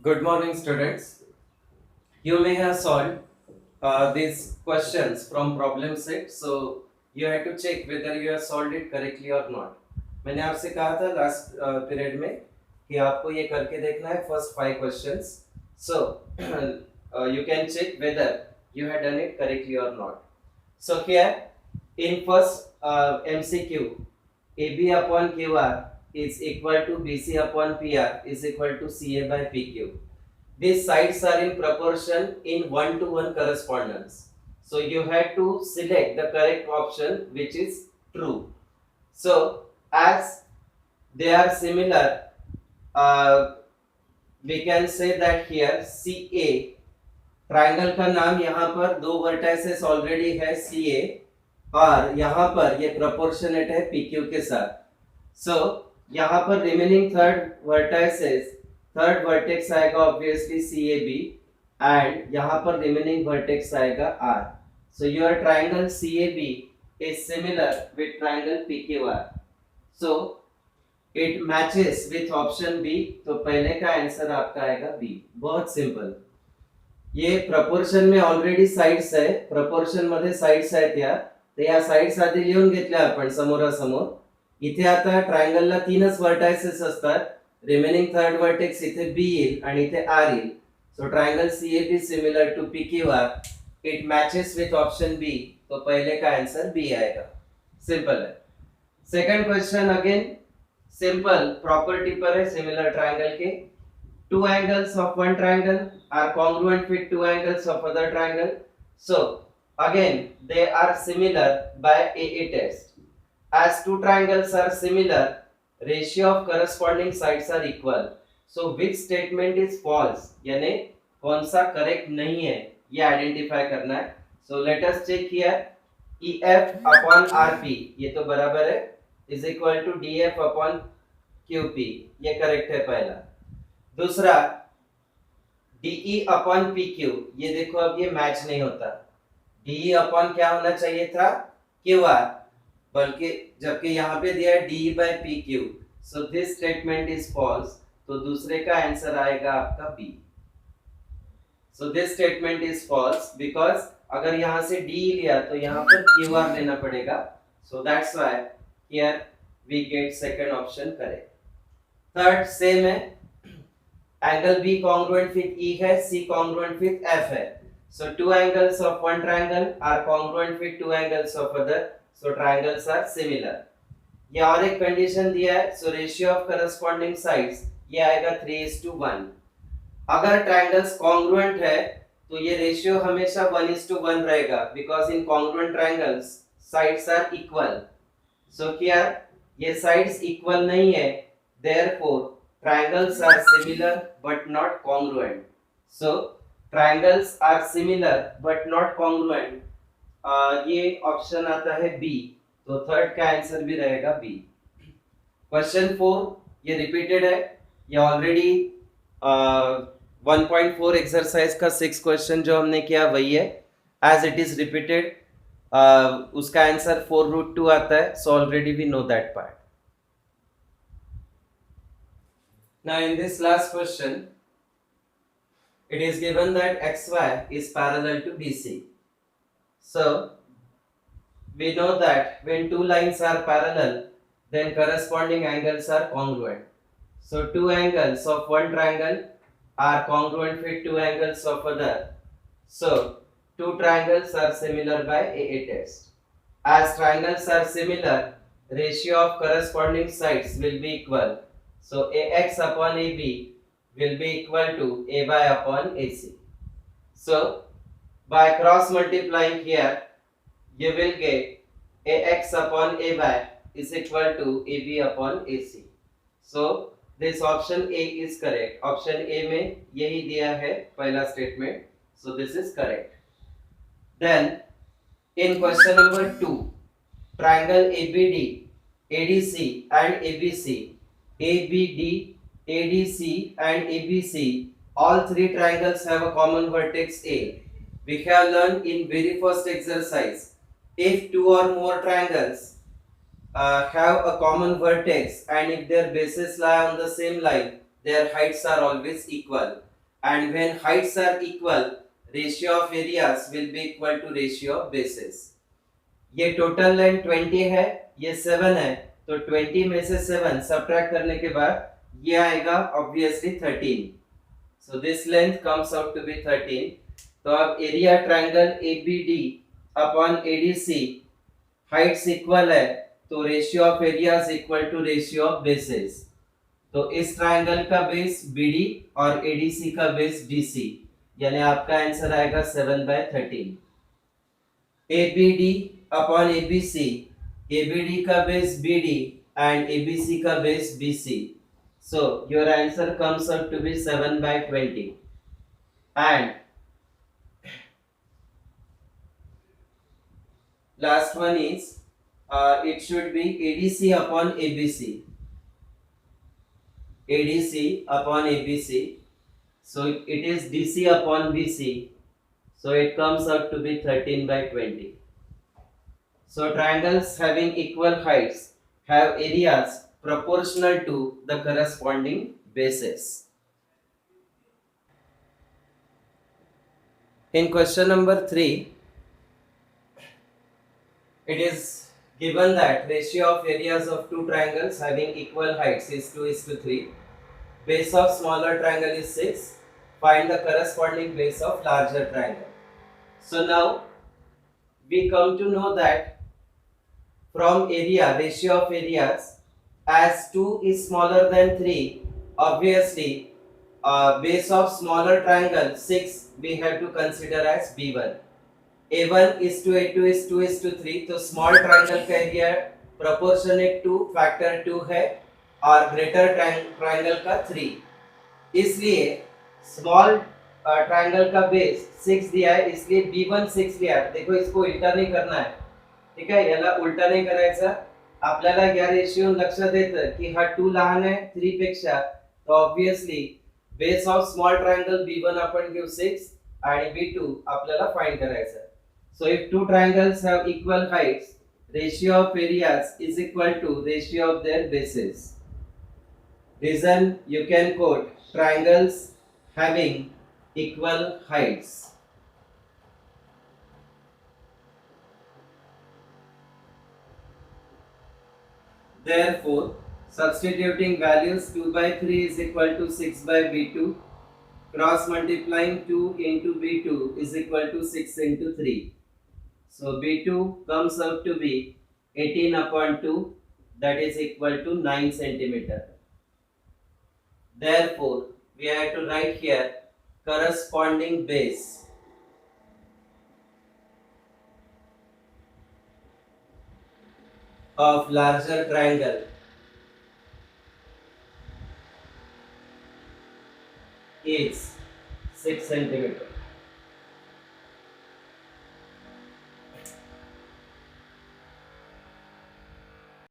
Good morning, students. You may have solved these questions from problem set, so you have to check whether you have solved it correctly or not. मैंने आपसे कहा था last period में कि आपको ये करके देखना है first 5 questions. So you can check whether you have done it correctly or not. So here in first MCQ, AB upon QR is equal to BC upon PR is equal to CA by PQ. These sides are in proportion in 1 to 1 correspondence. So you have to select the correct option which is true. So as they are similar, uh, we can say that here CA triangle का नाम यहाँ पर दो vertices already है CA और यहाँ पर ये प्रोपोर्शनेट है PQ के साथ. So यहाँ पर रिमेनिंग थर्ड वर्टेक्स आएगा ऑब्वियसली CAB एंड यहाँ पर रिमेनिंग वर्टेक्स आएगा R. So your triangle CAB is similar with triangle PQR. So it matches with option B. तो पहले का आंसर आपका आएगा B. बहुत सिंपल. ये प्रपोर्शन में ऑलरेडी साइड्स आहे. प्रपोर्शन मध्ये साइड्स आहेत या तर या साइड्स आधी लिहून घेतल्या आपण समोरासमोर. इथे आता ट्रायंगलला तीनच वर्टायसेस असतात. रिमेनिंग थर्ड वर्टेक्स इथे बी येईल आणि इथे आर येईल. So triangle CAB similar to PQR. It matches with option B. तो पहले का आंसर बी आएगा. सिंपल है. Second question again simple property पर है सिमिलर ट्रायंगल के. Two angles of one triangle are congruent with two angles of other triangle. So again they are similar by AA test. As two triangles are similar, ratio of corresponding sides are equal. So which statement is false? यानी कौन सा correct नहीं है ये identify करना है. So let us check here. EF upon RP ये तो बराबर है is equal to DF upon QP. ये करेक्ट है पहला. दूसरा DE अपॉन PQ ये देखो अब ये मैच नहीं होता. DE अपॉन क्या होना चाहिए था QR बल्कि जबकि यहाँ पे दिया है DE by PQ. So this statement is false. तो दूसरे का आंसर आएगा आपका B. So this statement is false because अगर यहाँ से DE लिया तो यहाँ पर QR लेना पड़ेगा. So that's why here we get second option correct. Third same है. Angle B congruent with E है, C congruent with F है. So two angles of one triangle are congruent with two angles of other. So triangles are similar. ये और एक condition दिया है. So ratio of corresponding sides ये आएगा 3:1. अगर triangles congruent है तो ये रेशियो हमेशा 1:1 रहेगा because in congruent triangles sides are equal. So here ये sides equal नहीं है. Therefore triangles are similar but not congruent. So triangles are similar but not congruent. ये ऑप्शन आता है B. तो थर्ड का आंसर भी रहेगा B. क्वेश्चन 4 ये रिपीटेड है. ये ऑलरेडी 1.4 एक्सरसाइज का 6 क्वेश्चन जो हमने किया वही है. एज इट इज रिपीटेड उसका आंसर 4√2 आता है. So already we know that part. Now in this last question, it is given that XY is parallel to BC. So we know that when two lines are parallel, then corresponding angles are congruent. So two angles of one triangle are congruent with two angles of other. So two triangles are similar by AA test. As triangles are similar, ratio of corresponding sides will be equal. So AX upon AB will be equal to AY upon AC. So by cross multiplying here, you will get AX upon AY is equal to AB upon AC. So this option A is correct. Option A में यही दिया है पहला statement. So this is correct. Then in question number 2, triangle ABD, ADC and ABC. ABD, ADC and ABC, all three triangles have a common vertex A. We have learned in very first exercise, if two or more triangles have a common vertex and if their bases lie on the same line, their heights are always equal. and when heights are equal, ratio of areas will be equal to ratio of bases. ये total length 20 है, ये 7 है, तो 20 में से 7 subtract करने के बाद ये आएगा obviously 13. So this length comes out to be 13. तो अब area triangle ABD upon ADC heights equal है, तो ratio of areas equal to ratio of bases. तो इस ट्रायंगल का बेस BD और ADC का बेस DC, यानी आपका आंसर आएगा 7/13. ABD अपॉन ABC, ABD का बेस BD and ABC का base BC. So your answer comes out to be 7/20. And last one is it should be ADC upon ABC. ADC upon ABC. So it is DC upon BC. So it comes out to be 13/20. So triangles having equal heights have areas proportional to the corresponding bases. In question number 3, it is given that ratio of areas of two triangles having equal heights is 2:3. Base of smaller triangle is 6. Find the corresponding base of larger triangle. So now we come to know that from area, ratio of areas, as 2 is smaller than 3, obviously base of smaller triangle 6 we have to consider as B1. A1 is to A2 is 2 is to 3, तो small triangle का area proportionate two factor 2 है और greater triangle का 3. इसलिए small triangle का base 6 दिया है, इसलिए B1 6 दिया है. देखो इसको उल्टा नहीं करना है, ठीक आहे, याला उलटा नाही करायचा. आपल्याला या रेशिओ लक्षात येतं की हा 2 लहान आहे 3 पेक्षा, तर obviously base of small triangle B1 आपण घेऊ 6 आणि B2 आपल्याला फाइंड करायचं. So if two triangles have equal heights, ratio of areas is equal to ratio of their bases. Reason you can quote triangles having equal heights. Therefore, substituting values 2/3 is equal to 6/B2, cross multiplying 2 into B2 is equal to 6 into 3. So B2 comes out to be 18 upon 2, that is equal to 9 centimeter. Therefore, we have to write here corresponding base of larger triangle is 6 centimeter.